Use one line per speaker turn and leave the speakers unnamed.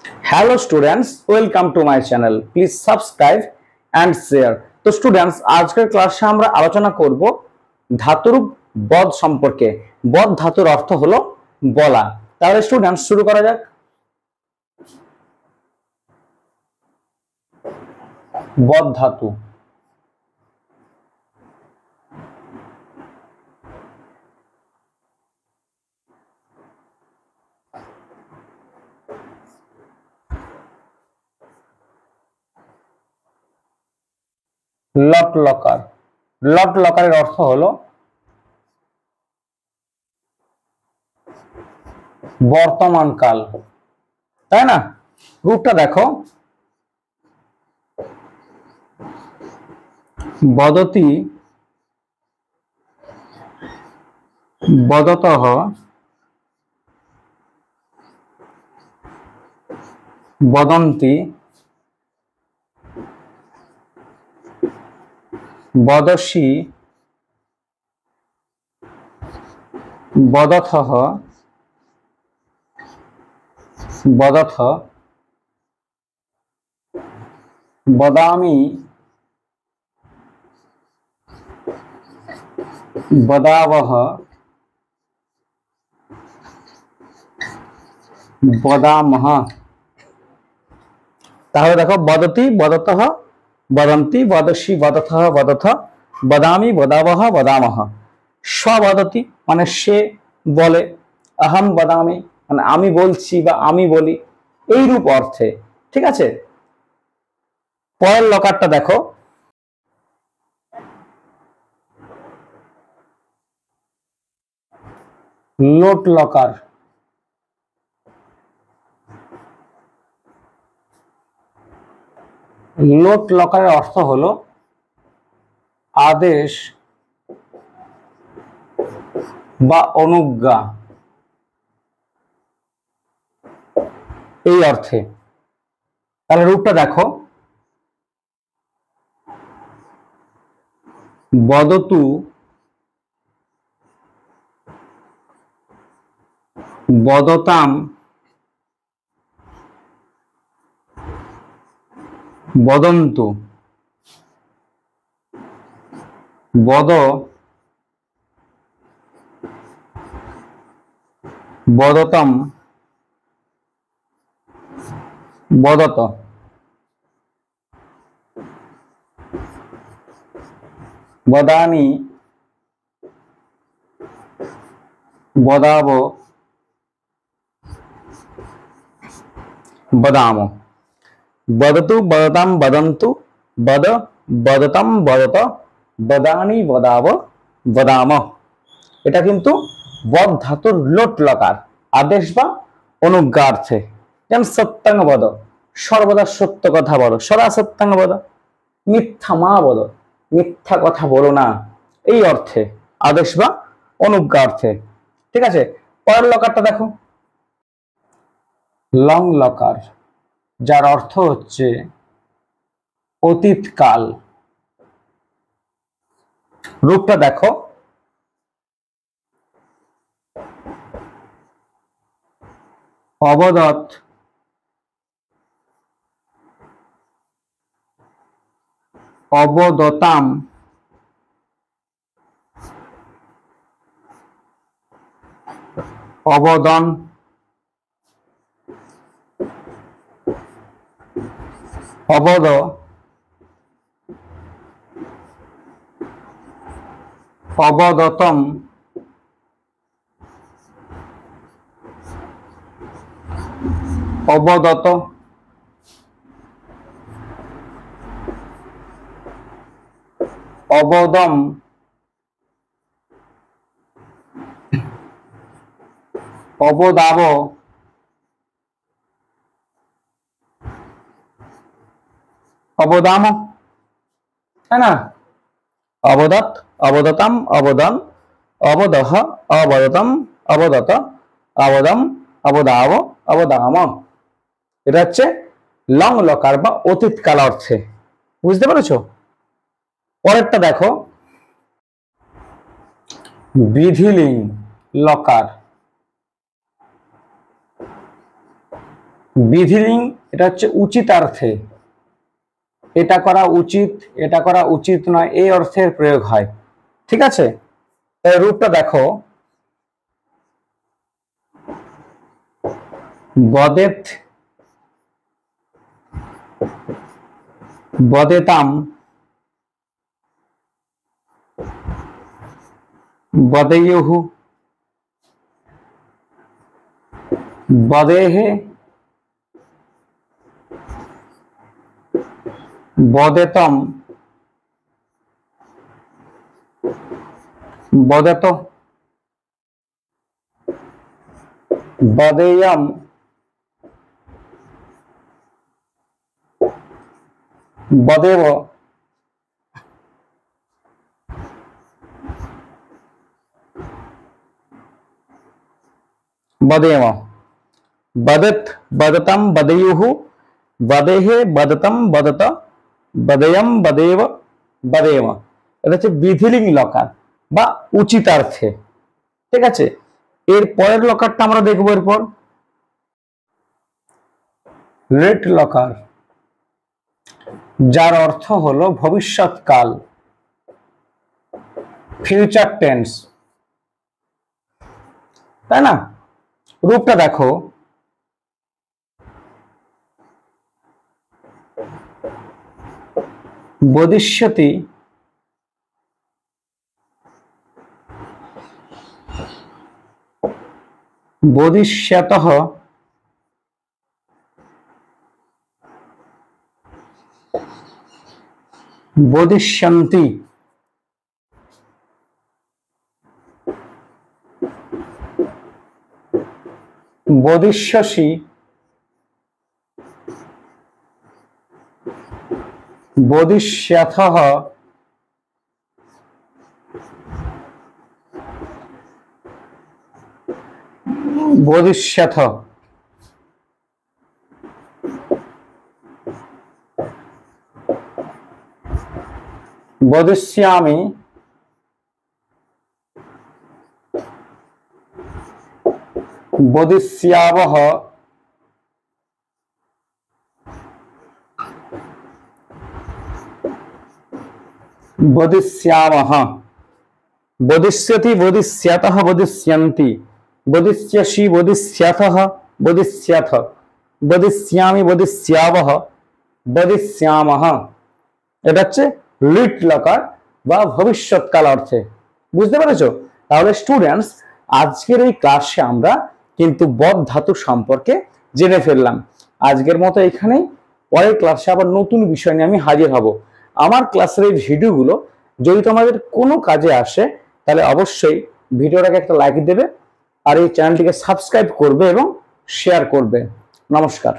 Hello students, welcome to my channel. Please subscribe and share. तो students, आजकल क्लासे আমরা আলোচনা করব ধাতুর বদ সম্পর্কে। বদ ধাতুর অর্থ হলো বলা। তাহলে স্টুডেন্টস শুরু করা যাক। বদ ধাতু লট লকার। লট লকারের অর্থ হলো বর্তমান কাল, তাই না? রূপটা দেখো, বদতি বদতঃ বদন্তি বদসি বদথঃ বদথ বদামি বদাবহ বদামহ। তাহলে দেখো, বদতি বদতঃ বদন্তি বদসি বদথঃ বদথ বদামি বদাবহ বদামহ। স্ববদতি মানে সে বলে, অহম বদামি মানে আমি বলছি বা আমি বলি, এই রূপ অর্থে। ঠিক আছে, পরের লকারটা দেখো, লোট লকার। লোট লকারের অর্থ হলো আদেশ বা অনুজ্ঞা, এই অর্থে। তাহলে রূপটা দেখো, বদতু বদতাম বদন্তু বদ বদতম বদত। বদানি বদাব বদাম। বদতু বদতাম বদন্তু বদ বদতম বদত বদানি বদাব বদাম। এটা কিন্তু বদ ধাতুর লোট লকার, আদেশ বা অনুজ্ঞার্থে। যেমন সত্যাঙ্গ বদ, সর্বদা সত্য কথা বলো, সদা সত্যাঙ্গ বদ। মিথ্যা মা বদ, মিথ্যা কথা বলো না, এই অর্থে, আদেশ বা অনুজ্ঞার্থে। ঠিক আছে, পরের লকারটা দেখো, লং লকার, যার অর্থ হচ্ছে অতীতকাল। রূপটা দেখো, অবদত অবদতাম অবদন অবদ অবদতম অবদত অবদম অবদাব অবদাম, তাই না? অবদত অবদতাম অবদন অবদহ অবদতম অবদত অবদম অবদাব অবদাম। এটা হচ্ছে লং লকার বা অতীতকাল অর্থে। বুঝতে পেরেছো? পরেরটা দেখো, বিধিলিং লকার। বিধিলিঙ্গ এটা হচ্ছে উচিতার্থে, এটা করা উচিত, এটা করা উচিত নয়, এই অর্থের প্রয়োগ হয়। ঠিক আছে, এর রূপটা দেখো, বদেত, বদেতাম, বদেयुः, বদেহে, বদেতম, বদেত, বদেयम, বদেव, বদেम, বদत, বদতম, বদেयुः, বদেহে, বদতম, বদত, বদেयम, বদেव, বদেम। এটা হচ্ছে বিধিলিঙ্গ লকার বা উচিতার্থে। ঠিক আছে, এর পরের লকারটা আমরা দেখবো এরপর, লেট লকার, যার অর্থ হলো ভবিষ্যৎকাল, ফিউচার টেন্স, তাই না? রূপটা দেখো, বদিষ্যতি, বদিষ্যতঃ, বদিষ্যন্তি, বদিষ্যসি, বদিষ্যথः, বদিষ্যথ, বদিষ্যামি, বদিষ্যাবহ, বদিষ্যামः, বদিষ্যতি, বদিষ্যতः, বদিষ্যন্তি, বদিষ্যসি, বদিষ্যথः, বদিষ্যথ, বদিষ্যামি, বদিষ্যাবহ, বদিষ্যামः। এটা হচ্ছে লিট লকার বা ভবিষ্যৎকাল অর্থে। বুঝতে পেরেছো? তাহলে স্টুডেন্টস, আজকের এই ক্লাসে আমরা কিন্তু বদ ধাতু সম্পর্কে জেনে ফেললাম। আজকের মতো এখানেই, পরের ক্লাসে আবার নতুন বিষয় নিয়ে আমি হাজির হব। আমার ক্লাসের এই ভিডিওগুলো যদি তোমাদের কোনো কাজে আসে তাহলে অবশ্যই ভিডিওটাকে একটা লাইক দেবে আর এই চ্যানেলটিকে সাবস্ক্রাইব করবে এবং শেয়ার করবে। নমস্কার।